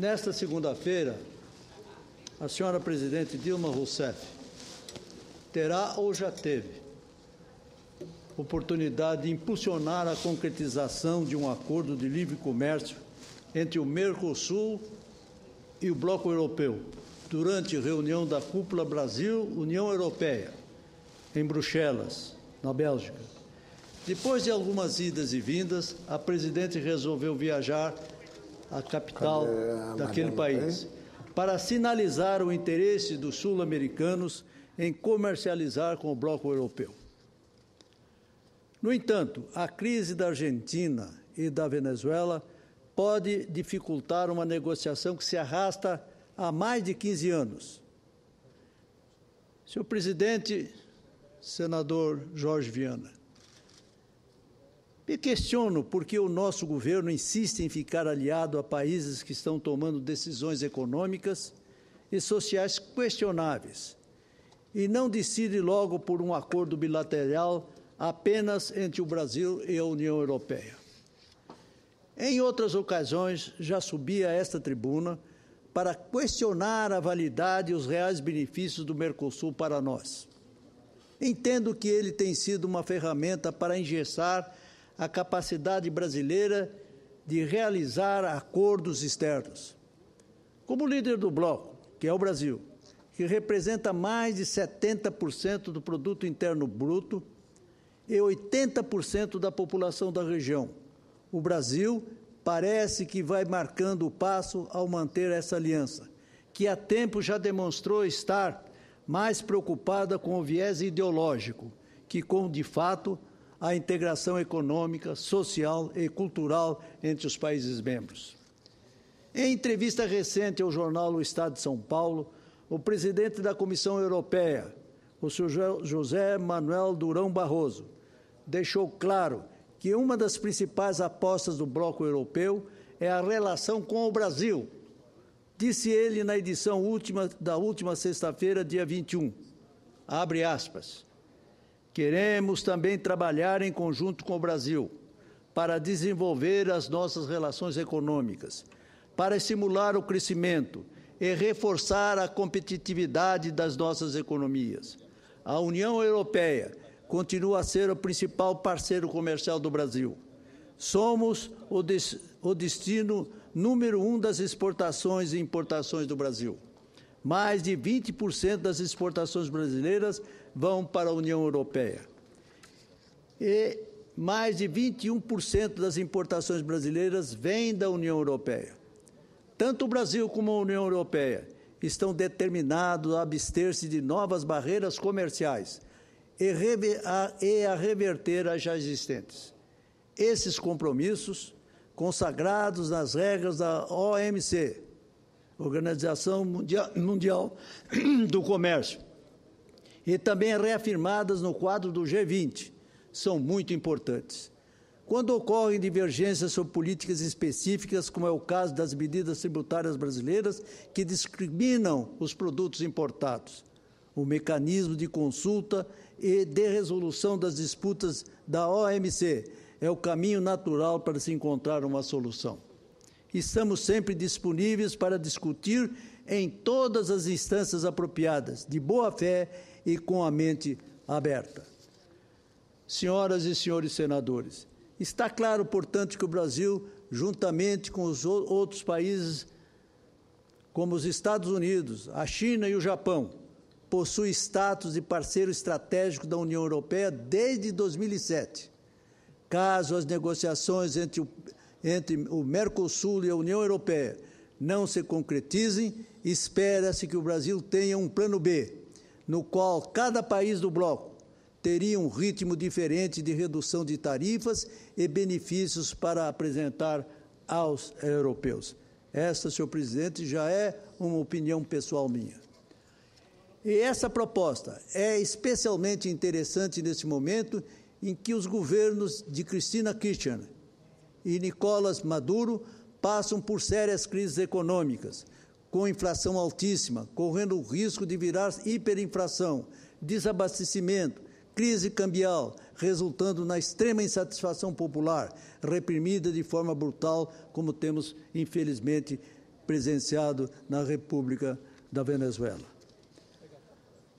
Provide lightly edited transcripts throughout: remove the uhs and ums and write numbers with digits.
Nesta segunda-feira, a senhora presidente Dilma Rousseff terá ou já teve oportunidade de impulsionar a concretização de um acordo de livre comércio entre o Mercosul e o Bloco Europeu, durante reunião da Cúpula Brasil-União Europeia, em Bruxelas, na Bélgica. Depois de algumas idas e vindas, a presidente resolveu viajar à capital daquele país para sinalizar o interesse dos sul-americanos em comercializar com o Bloco Europeu. No entanto, a crise da Argentina e da Venezuela pode dificultar uma negociação que se arrasta há mais de 15 anos. Senhor presidente, senador Jorge Viana, me questiono por que o nosso governo insiste em ficar aliado a países que estão tomando decisões econômicas e sociais questionáveis e não decide logo por um acordo bilateral apenas entre o Brasil e a União Europeia. Em outras ocasiões, já subi a esta tribuna para questionar a validade e os reais benefícios do Mercosul para nós. Entendo que ele tem sido uma ferramenta para engessar a capacidade brasileira de realizar acordos externos. Como líder do bloco, que é o Brasil, que representa mais de 70% do produto interno bruto e 80% da população da região, o Brasil parece que vai marcando o passo ao manter essa aliança, que há tempo já demonstrou estar mais preocupada com o viés ideológico que com, de fato, a integração econômica, social e cultural entre os países membros. Em entrevista recente ao jornal O Estado de São Paulo, o presidente da Comissão Europeia, o senhor José Manuel Durão Barroso, deixou claro que uma das principais apostas do Bloco Europeu é a relação com o Brasil. Disse ele na edição da última sexta-feira, dia 21, abre aspas, queremos também trabalhar em conjunto com o Brasil para desenvolver as nossas relações econômicas, para estimular o crescimento e reforçar a competitividade das nossas economias. A União Europeia continua a ser o principal parceiro comercial do Brasil. Somos o destino número 1 das exportações e importações do Brasil. Mais de 20% das exportações brasileiras vão para a União Europeia. E mais de 21% das importações brasileiras vêm da União Europeia. Tanto o Brasil como a União Europeia estão determinados a abster-se de novas barreiras comerciais e a reverter as já existentes. Esses compromissos, consagrados nas regras da OMC, Organização Mundial do Comércio, e também reafirmadas no quadro do G20, são muito importantes. Quando ocorrem divergências sobre políticas específicas, como é o caso das medidas tributárias brasileiras que discriminam os produtos importados, o mecanismo de consulta e de resolução das disputas da OMC é o caminho natural para se encontrar uma solução. Estamos sempre disponíveis para discutir em todas as instâncias apropriadas, de boa fé e com a mente aberta. Senhoras e senhores senadores, está claro, portanto, que o Brasil, juntamente com os outros países, como os Estados Unidos, a China e o Japão, possui status de parceiro estratégico da União Europeia desde 2007. Caso as negociações entre o Mercosul e a União Europeia não se concretizem, espera-se que o Brasil tenha um plano B, no qual cada país do bloco teria um ritmo diferente de redução de tarifas e benefícios para apresentar aos europeus. Esta, senhor presidente, já é uma opinião pessoal minha. E essa proposta é especialmente interessante nesse momento em que os governos de Cristina Kirchner e Nicolás Maduro passam por sérias crises econômicas, com inflação altíssima, correndo o risco de virar hiperinflação, desabastecimento, crise cambial, resultando na extrema insatisfação popular, reprimida de forma brutal, como temos, infelizmente, presenciado na República da Venezuela.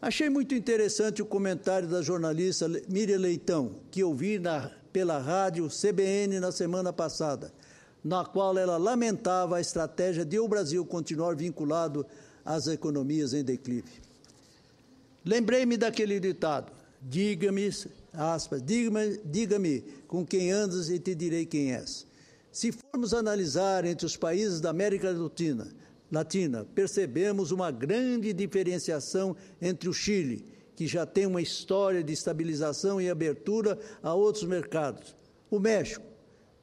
Achei muito interessante o comentário da jornalista Miriam Leitão, que ouvi pela rádio CBN na semana passada, na qual ela lamentava a estratégia de o Brasil continuar vinculado às economias em declive. Lembrei-me daquele ditado: diga-me, aspas, diga-me com quem andas e te direi quem és. Se formos analisar entre os países da América Latina, percebemos uma grande diferenciação entre o Chile, que já tem uma história de estabilização e abertura a outros mercados, o México,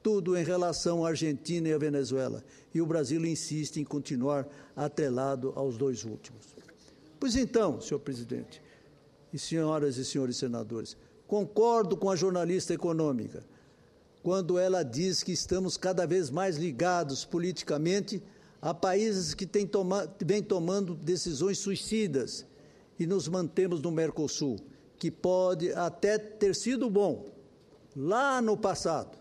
tudo em relação à Argentina e à Venezuela, e o Brasil insiste em continuar atrelado aos dois últimos. Pois então, senhor presidente, e senhoras e senhores senadores, concordo com a jornalista econômica quando ela diz que estamos cada vez mais ligados politicamente a países que vêm tomando decisões suicidas e nos mantemos no Mercosul, que pode até ter sido bom lá no passado,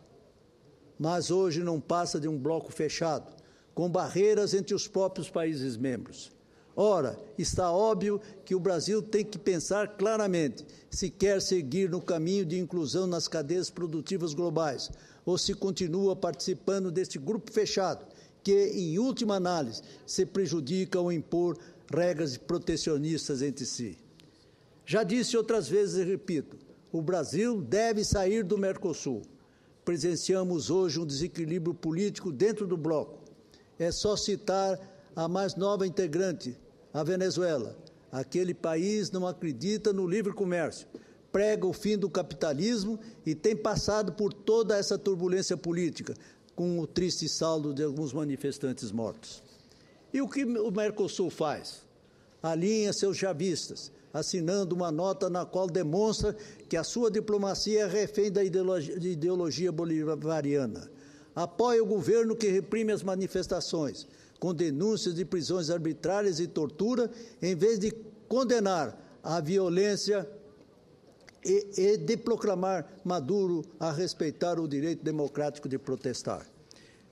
mas hoje não passa de um bloco fechado, com barreiras entre os próprios países membros. Ora, está óbvio que o Brasil tem que pensar claramente se quer seguir no caminho de inclusão nas cadeias produtivas globais ou se continua participando deste grupo fechado que, em última análise, se prejudica ao impor regras protecionistas entre si. Já disse outras vezes e repito, o Brasil deve sair do Mercosul. Presenciamos hoje um desequilíbrio político dentro do bloco. É só citar a mais nova integrante, a Venezuela. Aquele país não acredita no livre comércio, prega o fim do capitalismo e tem passado por toda essa turbulência política, com o triste saldo de alguns manifestantes mortos. E o que o Mercosul faz? Alinha seus chavistas, assinando uma nota na qual demonstra que a sua diplomacia é refém da ideologia bolivariana. Apoia o governo que reprime as manifestações, com denúncias de prisões arbitrárias e tortura, em vez de condenar a violência e de proclamar Maduro a respeitar o direito democrático de protestar.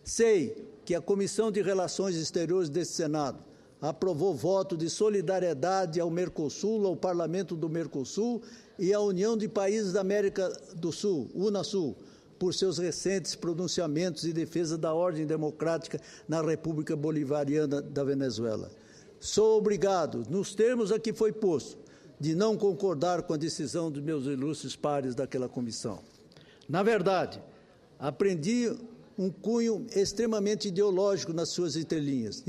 Sei que a Comissão de Relações Exteriores deste Senado aprovou voto de solidariedade ao Mercosul, ao Parlamento do Mercosul e à União de Países da América do Sul, UNASUL, por seus recentes pronunciamentos de defesa da ordem democrática na República Bolivariana da Venezuela. Sou obrigado, nos termos a que foi posto, de não concordar com a decisão dos meus ilustres pares daquela comissão. Na verdade, aprendi um cunho extremamente ideológico nas suas entrelinhas,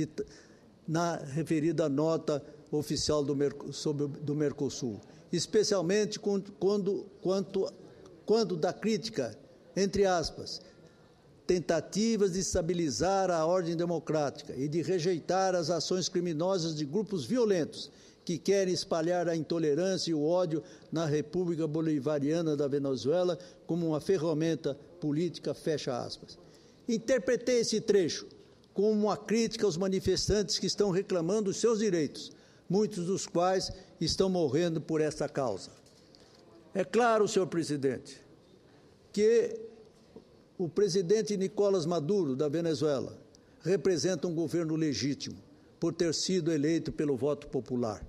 na referida nota oficial do Mercosul, especialmente quando da crítica, entre aspas, tentativas de estabilizar a ordem democrática e de rejeitar as ações criminosas de grupos violentos que querem espalhar a intolerância e o ódio na República Bolivariana da Venezuela como uma ferramenta política, fecha aspas. Interpretei esse trecho como uma crítica aos manifestantes que estão reclamando os seus direitos, muitos dos quais estão morrendo por esta causa. É claro, senhor presidente, que o presidente Nicolás Maduro, da Venezuela, representa um governo legítimo, por ter sido eleito pelo voto popular.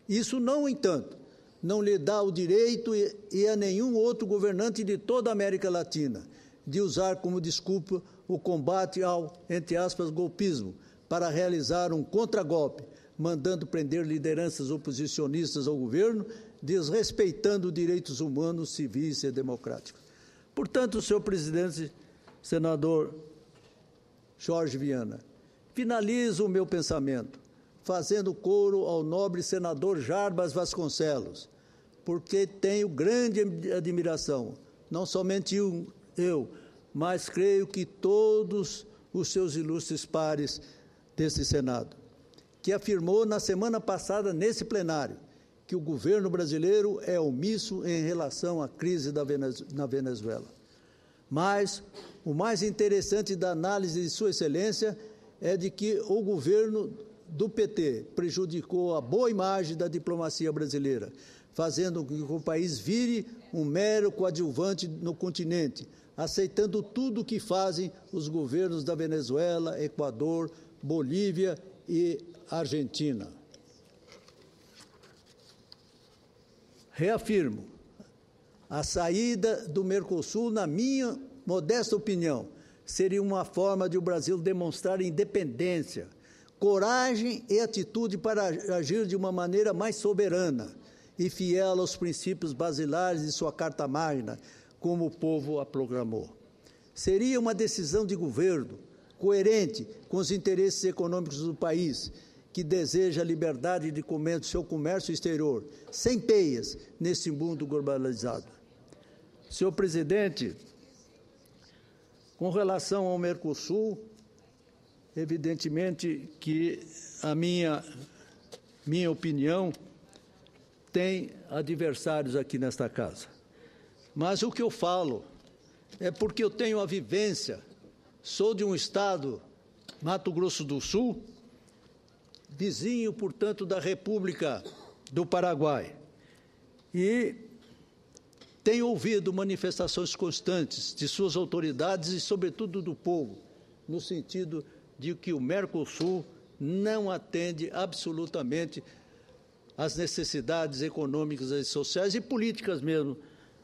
Isso, no entanto, não lhe dá o direito e a nenhum outro governante de toda a América Latina de usar como desculpa o combate ao, entre aspas, golpismo, para realizar um contragolpe, mandando prender lideranças oposicionistas ao governo, desrespeitando direitos humanos, civis e democráticos. Portanto, senhor presidente, senador Jorge Viana, finalizo o meu pensamento fazendo coro ao nobre senador Jarbas Vasconcelos, porque tenho grande admiração, não somente eu, mas creio que todos os seus ilustres pares desse Senado, que afirmou na semana passada, nesse plenário, que o governo brasileiro é omisso em relação à crise na Venezuela. Mas o mais interessante da análise de Sua Excelência é de que o governo do PT prejudicou a boa imagem da diplomacia brasileira, fazendo com que o país vire um mero coadjuvante no continente, aceitando tudo o que fazem os governos da Venezuela, Equador, Bolívia e Argentina. Reafirmo, a saída do Mercosul, na minha modesta opinião, seria uma forma de o Brasil demonstrar independência, coragem e atitude para agir de uma maneira mais soberana e fiel aos princípios basilares de sua Carta Magna, como o povo a proclamou. Seria uma decisão de governo coerente com os interesses econômicos do país, que deseja a liberdade de seu comércio exterior, sem peias, nesse mundo globalizado. Senhor presidente, com relação ao Mercosul, evidentemente que a minha opinião tem adversários aqui nesta casa. Mas o que eu falo é porque eu tenho a vivência, sou de um estado, Mato Grosso do Sul, vizinho, portanto, da República do Paraguai, e tenho ouvido manifestações constantes de suas autoridades e, sobretudo, do povo, no sentido de que o Mercosul não atende absolutamente às necessidades econômicas e sociais e políticas mesmo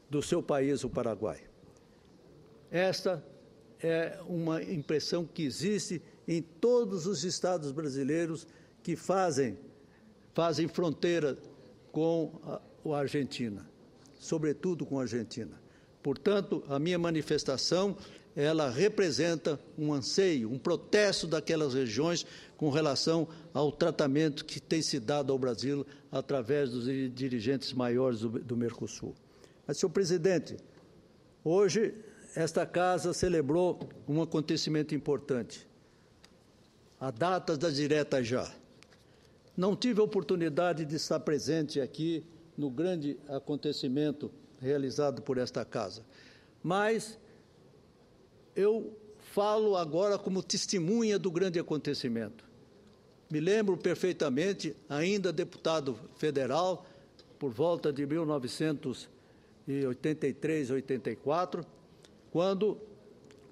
do seu país, o Paraguai. Esta é uma impressão que existe em todos os estados brasileiros que fazem fronteira com a Argentina, sobretudo com a Argentina. Portanto, a minha manifestação, ela representa um anseio, um protesto daquelas regiões com relação ao tratamento que tem se dado ao Brasil através dos dirigentes maiores do Mercosul. Mas, senhor presidente, hoje esta casa celebrou um acontecimento importante, a data das diretas já. Não tive a oportunidade de estar presente aqui no grande acontecimento realizado por esta casa, mas eu falo agora como testemunha do grande acontecimento. Me lembro perfeitamente, ainda deputado federal, por volta de 1983, 84, quando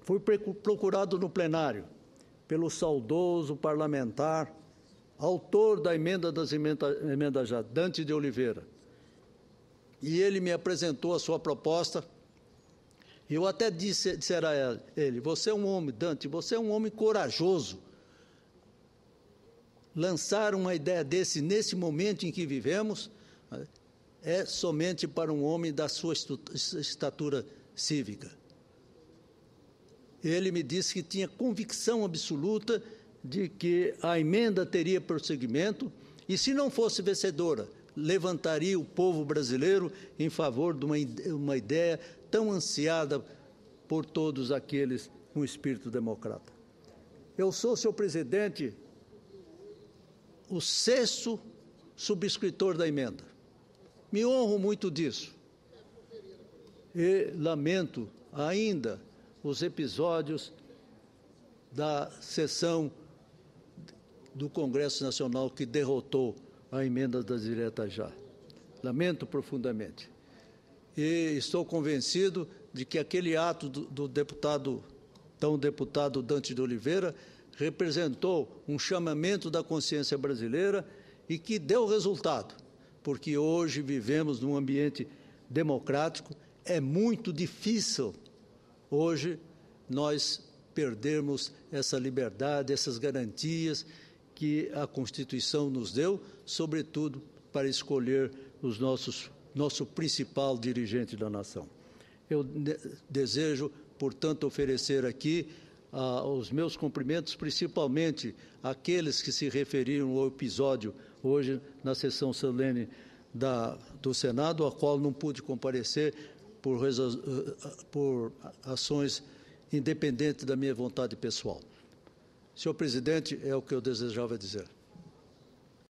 fui procurado no plenário pelo saudoso parlamentar, autor da emenda das emendas já, Dante de Oliveira. E ele me apresentou a sua proposta. Eu até disse a ele, você é um homem, Dante, você é um homem corajoso. Lançar uma ideia nesse momento em que vivemos, é somente para um homem da sua estatura cívica. Ele me disse que tinha convicção absoluta de que a emenda teria prosseguimento e, se não fosse vencedora, levantaria o povo brasileiro em favor de uma ideia tão ansiada por todos aqueles com espírito democrata. Eu sou, senhor presidente, o 6º subscritor da emenda. Me honro muito disso. E lamento ainda os episódios da sessão do Congresso Nacional que derrotou a emenda das diretas já. Lamento profundamente. E estou convencido de que aquele ato do deputado Dante de Oliveira representou um chamamento da consciência brasileira e que deu resultado, porque hoje vivemos num ambiente democrático. É muito difícil hoje nós perdermos essa liberdade, essas garantias que a Constituição nos deu, sobretudo para escolher nosso principal dirigente da nação. Eu desejo, portanto, oferecer aqui os meus cumprimentos, principalmente àqueles que se referiram ao episódio hoje na sessão solene do Senado, a qual não pude comparecer por ações independentes da minha vontade pessoal. Senhor presidente, é o que eu desejava dizer.